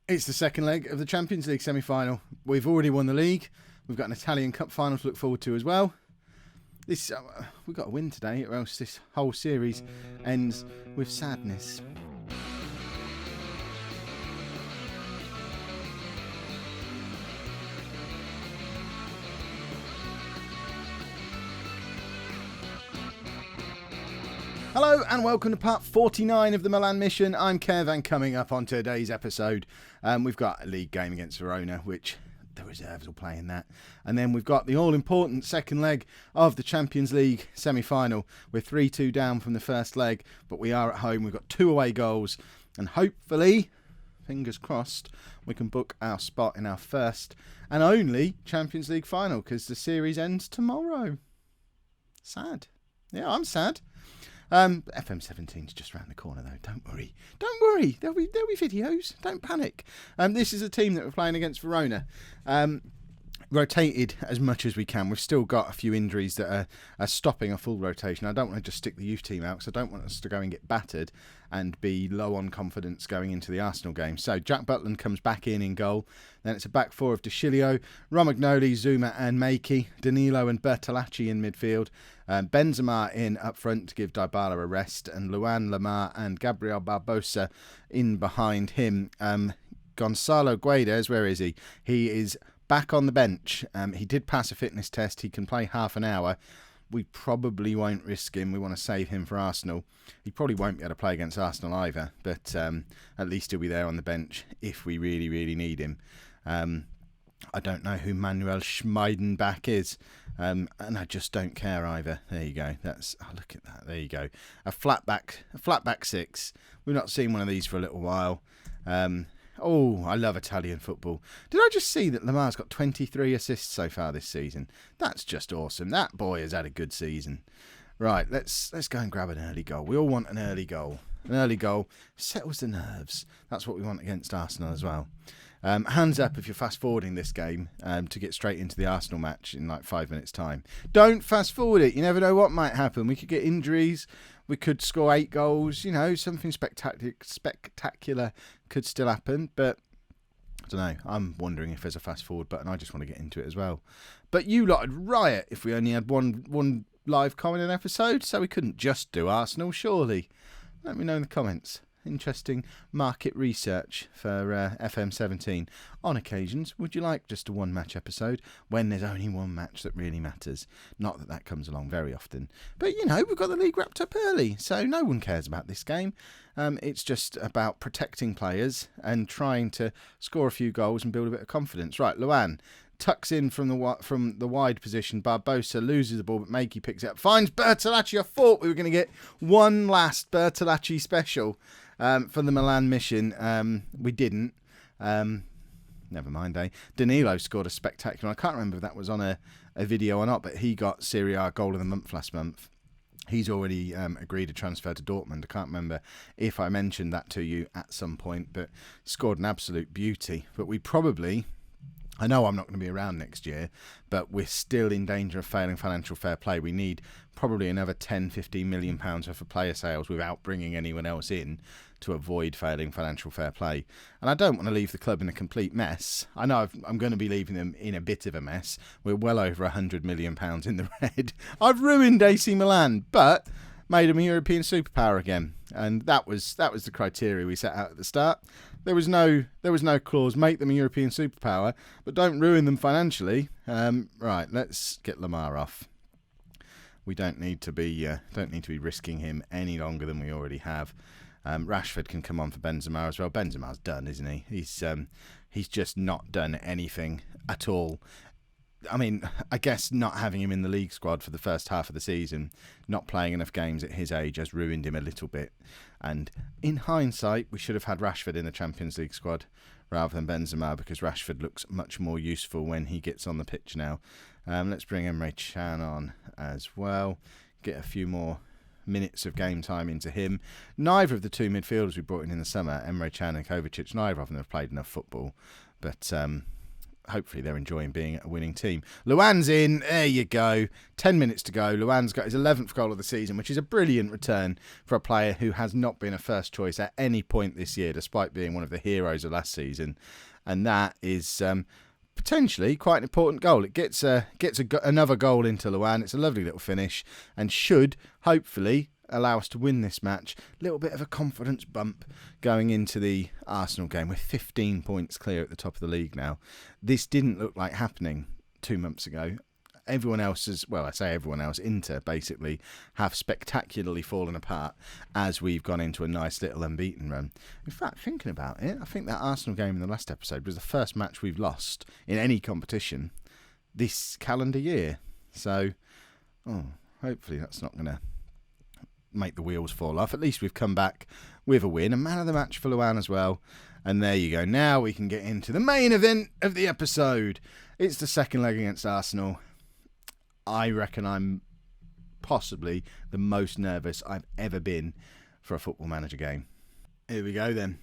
It's the second leg of the Champions League semi-final. We've already won the league. We've got an Italian Cup final to look forward to as well. We've got to win today, or else this whole series ends with sadness. Hello and welcome to part 49 of the Milan mission. I'm Kev, and coming up on today's episode, we've got a league game against Verona, which the reserves will play in that. And then we've got the all-important second leg of the Champions League semi-final. We're 3-2 down from the first leg, but we are at home. We've got 2 away goals, and hopefully, fingers crossed, we can book our spot in our first and only Champions League final, because the series ends tomorrow. Sad. Yeah, I'm sad. FM17's just round the corner though. Don't worry. There'll be videos. Don't panic. This is a team that we're playing against Verona. Rotated as much as we can. We've still got a few injuries that are stopping a full rotation. I don't want to just stick the youth team out, because I don't want us to go and get battered and be low on confidence going into the Arsenal game. So Jack Butland comes back in goal. Then it's a back four of De Sciglio, Romagnoli, Zuma and Makey, Danilo and Bertolacci in midfield, Benzema in up front to give Dybala a rest, and Luan, Lamar and Gabriel Barbosa in behind him. Gonzalo Guedes, where is he? He is back on the bench. He did pass a fitness test. He can play half an hour. We probably won't risk him. We want to save him for Arsenal. He probably won't be able to play against Arsenal either, but at least he'll be there on the bench if we really, really need him. I don't know who Manuel Schmeidenbach is, and I just don't care either. There you go. Look at that. There you go. A flat back six. We've not seen one of these for a little while. I love Italian football. Did I just see that Lamar's got 23 assists so far this season? That's just awesome. That boy has had a good season. Right, let's go and grab an early goal. We all want an early goal. An early goal settles the nerves. That's what we want against Arsenal as well. Hands up if you're fast forwarding this game to get straight into the Arsenal match in like 5 minutes time. Don't fast forward it. You never know what might happen. We could get injuries. We could score 8 goals. You know, something spectacular could still happen. But I don't know. I'm wondering if there's a fast forward button. I just want to get into it as well. But you lot would riot if we only had one live comment an episode, so we couldn't just do Arsenal, surely. Let me know in the comments. Interesting market research for FM17. On occasions, would you like just a one-match episode when there's only one match that really matters? Not that that comes along very often. But, you know, we've got the league wrapped up early, so no one cares about this game. It's just about protecting players and trying to score a few goals and build a bit of confidence. Right, Luan tucks in from the wide position. Barbosa loses the ball, but Makey picks it up. Finds Bertolacci. I thought we were going to get one last Bertolacci special for the Milan mission. We didn't. Never mind, eh? Danilo scored a spectacular. I can't remember if that was on a video or not, but he got Serie A goal of the month last month. He's already agreed to transfer to Dortmund. I can't remember if I mentioned that to you at some point, but scored an absolute beauty. But we probably... I know I'm not going to be around next year, but we're still in danger of failing financial fair play. We need probably another 10, 15 million pounds worth of player sales without bringing anyone else in to avoid failing financial fair play. And I don't want to leave the club in a complete mess. I know I'm going to be leaving them in a bit of a mess. We're well over 100 million pounds in the red. I've ruined AC Milan, but made them a European superpower again. And that was the criteria we set out at the start. There was no clause, make them a European superpower, but don't ruin them financially. Right, let's get Lamar off. We don't need to be risking him any longer than we already have. Rashford can come on for Benzema as well. Benzema's done, isn't he? He's just not done anything at all. I mean, I guess not having him in the league squad for the first half of the season, not playing enough games at his age, has ruined him a little bit. And in hindsight, we should have had Rashford in the Champions League squad rather than Benzema, because Rashford looks much more useful when he gets on the pitch now. Let's bring Emre Can on as well. Get a few more minutes of game time into him. Neither of the two midfielders we brought in the summer, Emre Can and Kovacic, neither of them have played enough football. But hopefully they're enjoying being a winning team. Luan's in. There you go. 10 minutes to go. Luan's got his 11th goal of the season, which is a brilliant return for a player who has not been a first choice at any point this year, despite being one of the heroes of last season. And that is potentially quite an important goal. It gets another goal into Luan. It's a lovely little finish and should hopefully allow us to win this match. A little bit of a confidence bump going into the Arsenal game. We're 15 points clear at the top of the league now. This didn't look like happening 2 months ago. Everyone else I say everyone else, Inter basically have spectacularly fallen apart as we've gone into a nice little unbeaten run. In fact, thinking about it, I think that Arsenal game in the last episode was the first match we've lost in any competition this calendar year. So, hopefully that's not going to make the wheels fall off. At least we've come back with a win. A man of the match for Luan as well. And there you go. Now we can get into the main event of the episode. It's the second leg against Arsenal. I reckon I'm possibly the most nervous I've ever been for a Football Manager game. Here we go then.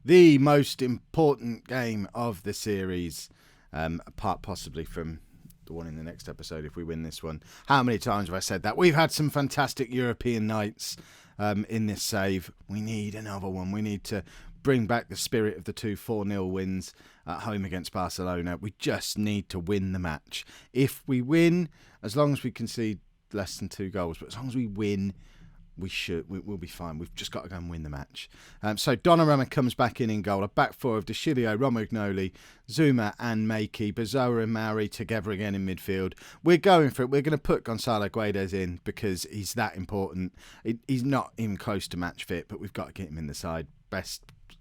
The most important game of the series, apart possibly from the one in the next episode if we win this one. How many times have I said that? We've had some fantastic European nights in this save. We need another one. We need to bring back the spirit of the 2 4-0 wins at home against Barcelona. We just need to win the match. If we win, as long as we concede less than 2 goals, but as long as we win, we'll be fine. We've just got to go and win the match. So Donnarumma comes back in goal. A back four of De Chilio, Romagnoli, Zuma and Makey. Bazoa and Mauri together again in midfield. We're going for it. We're going to put Gonzalo Guedes in because he's that important. He's not even close to match fit, but we've got to get him in the side.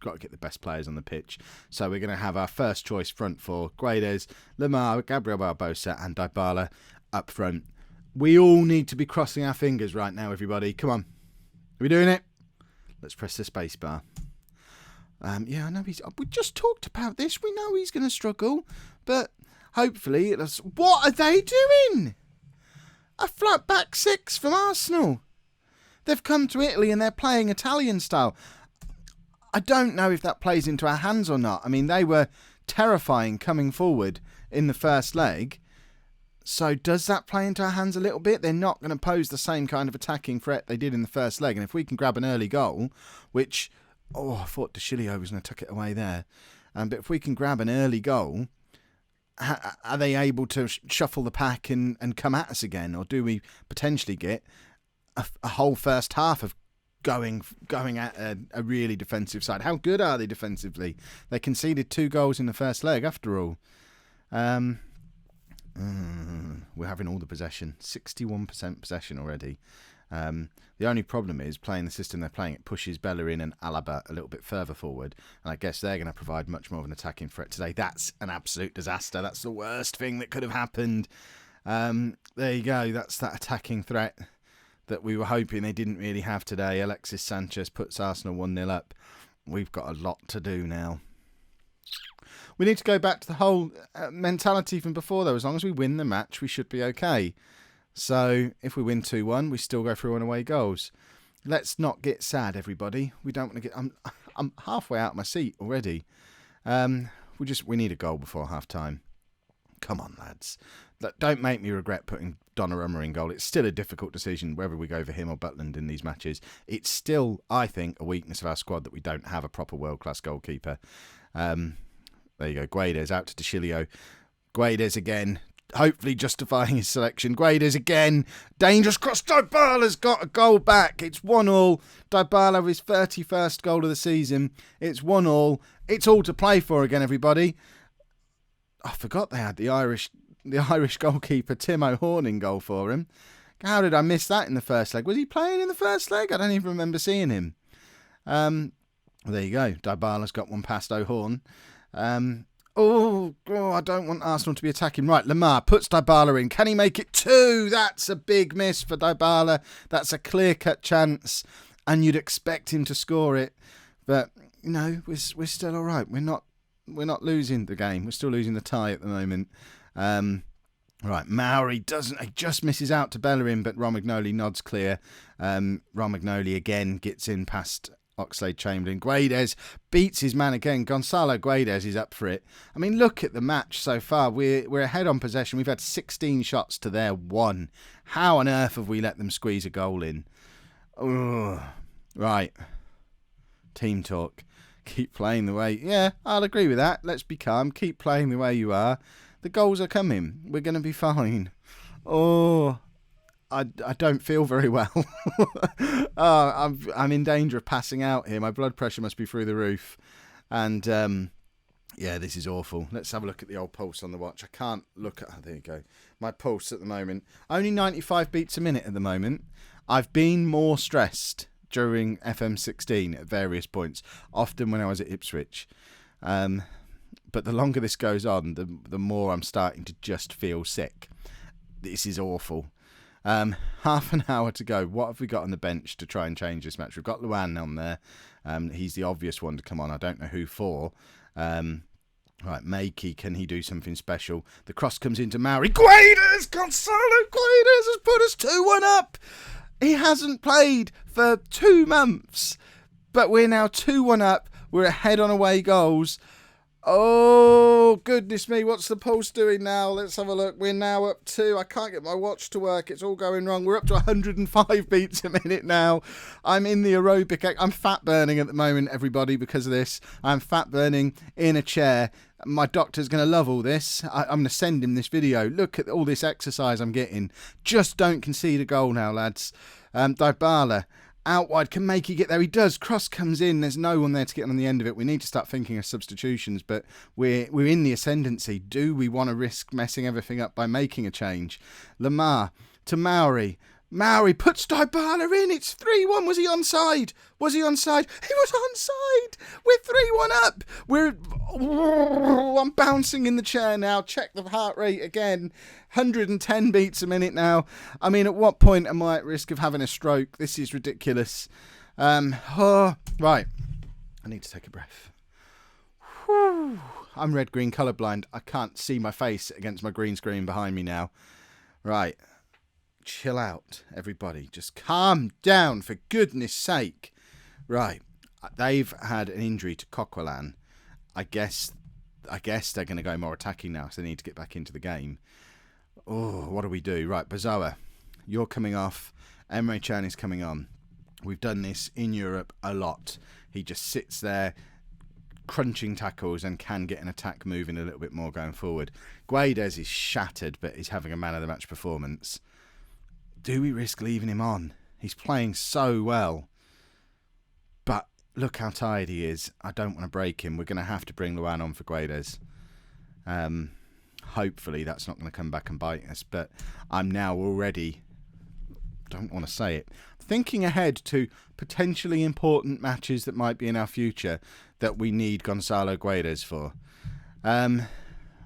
Got to get the best players on the pitch. So we're going to have our first choice front four. Guedes, Lemar, Gabriel Barbosa and Dybala up front. We all need to be crossing our fingers right now, everybody. Come on. Are we doing it? Let's press the space bar. Yeah, I know we just talked about this. We know he's going to struggle. But hopefully... What are they doing? A flat back 6 from Arsenal. They've come to Italy and they're playing Italian style. I don't know if that plays into our hands or not. I mean, they were terrifying coming forward in the first leg. So does that play into our hands a little bit? They're not going to pose the same kind of attacking threat they did in the first leg. And if we can grab an early goal, which, I thought De Chilio was going to tuck it away there. But if we can grab an early goal, are they able to shuffle the pack and come at us again? Or do we potentially get a whole first half of going at a really defensive side? How good are they defensively? They conceded 2 goals in the first leg after all. We're having all the possession. 61% possession already. The only problem is playing the system they're playing. It pushes Bellerin and Alaba a little bit further forward. And I guess they're going to provide much more of an attacking threat today. That's an absolute disaster. That's the worst thing that could have happened. There you go. That's that attacking threat that we were hoping they didn't really have today. Alexis Sanchez puts Arsenal 1-0 up. We've got a lot to do now. We need to go back to the whole mentality from before, though. As long as we win the match, we should be okay. So if we win 2-1, we still go through on away goals. Let's not get sad, everybody. We don't want to get... I'm halfway out of my seat already. We need a goal before half-time. Come on, lads. Don't make me regret putting Donnarumma in goal. It's still a difficult decision whether we go for him or Butland in these matches. It's still, I think, a weakness of our squad that we don't have a proper world-class goalkeeper. There you go. Guedes out to De Chilio. Guedes again, hopefully justifying his selection. Guedes again. Dangerous cross. Dybala's got a goal back. It's 1-1. Dybala, his 31st goal of the season. It's 1-1. It's all to play for again, everybody. I forgot they had the Irish goalkeeper Timo Horn in goal for him. How did I miss that in the first leg? Was he playing in the first leg? I don't even remember seeing him. There you go. Dybala's got one past O'Horn. I don't want Arsenal to be attacking. Right, Lemar puts Dybala in. Can he make it 2? That's a big miss for Dybala. That's a clear-cut chance, and you'd expect him to score it. But, we're still all right. We're not losing the game. We're still losing the tie at the moment. Right, Mauri he just misses out to Bellerin, but Romagnoli nods clear. Romagnoli again gets in past Oxlade-Chamberlain. Guedes beats his man again. Gonzalo Guedes is up for it. I mean, look at the match so far. We're ahead on possession. We've had 16 shots to their 1. How on earth have we let them squeeze a goal in? Ugh. Right. Team talk. Keep playing the way... Yeah, I'll agree with that. Let's be calm. Keep playing the way you are. The goals are coming. We're going to be fine. Oh... I don't feel very well. I'm in danger of passing out here. My blood pressure must be through the roof. And, yeah, this is awful. Let's have a look at the old pulse on the watch. I can't look at... Oh, there you go. My pulse at the moment. Only 95 beats a minute at the moment. I've been more stressed during FM16 at various points, often when I was at Ipswich. But the longer this goes on, the more I'm starting to just feel sick. This is awful. Half an hour to go. What have we got on the bench to try and change this match? We've got Luan on there. He's the obvious one to come on. I don't know who for. Right, Makey, can he do something special? The cross comes into Mauri. Guedes! Gonzalo Guedes has put us 2-1 up. He hasn't played for 2 months. But we're now 2-1 up. We're ahead on away goals. Oh, goodness me, what's the pulse doing now? Let's have a look. We're now up to... I can't get my watch to work. It's all going wrong. We're up to 105 beats a minute now. I'm in the aerobic... I'm fat burning at the moment, everybody, because of this. I'm fat burning in a chair. My doctor's going to love all this. I'm going to send him this video. Look at all this exercise I'm getting. Just don't concede a goal now, lads. Dybala... Out wide, can Makey get there? He does. Cross comes in. There's no one there to get on the end of it. We need to start thinking of substitutions, but we're in the ascendancy. Do we want to risk messing everything up by making a change? Lamar to Mauri. Mauri puts Dybala in. It's 3-1. Was he onside? Was he onside? He was onside. We're 3-1 up. I'm bouncing in the chair now. Check the heart rate again. 110 beats a minute now. I mean, at what point am I at risk of having a stroke? This is ridiculous. Right. I need to take a breath. Whew. I'm red-green colourblind. I can't see my face against my green screen behind me now. Right. Chill out, everybody. Just calm down, for goodness sake. Right. They've had an injury to Coquelin. I guess they're going to go more attacking now, so they need to get back into the game. Oh, what do we do? Right, Bazoa, you're coming off. Emre Can is coming on. We've done this in Europe a lot. He just sits there crunching tackles and can get an attack moving a little bit more going forward. Guedes is shattered, but he's having a man-of-the-match performance. Do we risk leaving him on? He's playing so well. But look how tired he is. I don't want to break him. We're going to have to bring Luan on for Guedes. Hopefully that's not going to come back and bite us. But I'm now already, don't want to say it, thinking ahead to potentially important matches that might be in our future that we need Gonzalo Guedes for.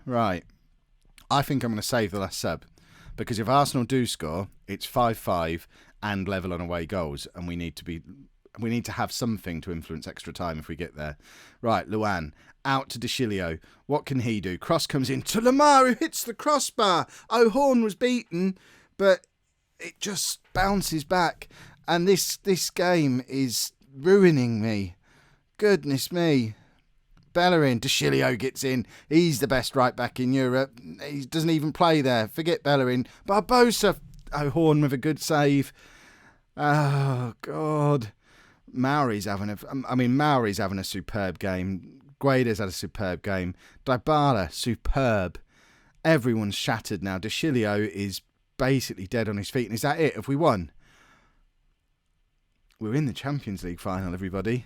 Right. I think I'm going to save the last sub. Because if Arsenal do score, it's 5-5 and level on away goals. And we need to have something to influence extra time if we get there. Right, Luan, out to De Chilio. What can he do? Cross comes in to Lamar, who hits the crossbar. O'Horn was beaten, but it just bounces back. And this game is ruining me. Goodness me. Bellerin, De Chilio gets in. He's the best right back in Europe. He doesn't even play there. Forget Bellerin. Barbosa, O'Horn with a good save. Oh, God. Mauri's having a superb game. Guedes had a superb game. Dybala, superb. Everyone's shattered now. De Chilio is basically dead on his feet. And is that it? Have we won? We're in the Champions League final, everybody.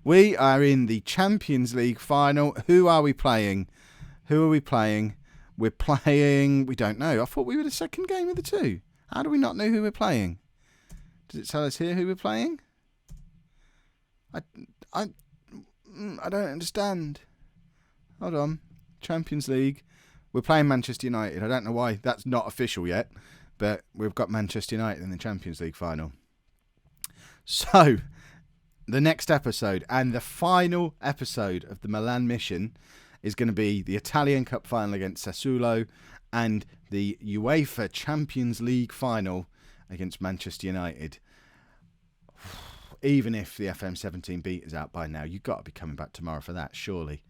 We are in the Champions League final. Who are we playing? We're playing... We don't know. I thought we were the second game of the two. How do we not know who we're playing? Does it tell us here who we're playing? I don't understand. Hold on. Champions League. We're playing Manchester United. I don't know why that's not official yet, but we've got Manchester United in the Champions League final. So, the next episode and the final episode of the Milan mission is going to be the Italian Cup final against Sassuolo and the UEFA Champions League final against Manchester United. even if the FM17 beat is out by now, you've got to be coming back tomorrow for that, surely.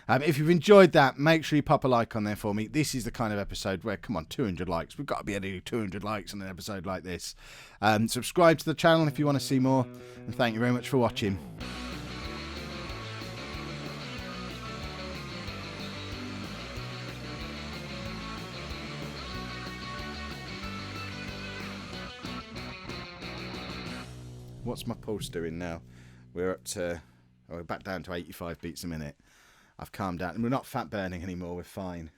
If you've enjoyed that, make sure you pop a like on there for me. This is the kind of episode where, come on, 200 likes. We've got to be able to do 200 likes on an episode like this. Subscribe to the channel if you want to see more. And thank you very much for watching. What's my pulse doing now? We're back down to 85 beats a minute. I've calmed down. And we're not fat burning anymore. We're fine.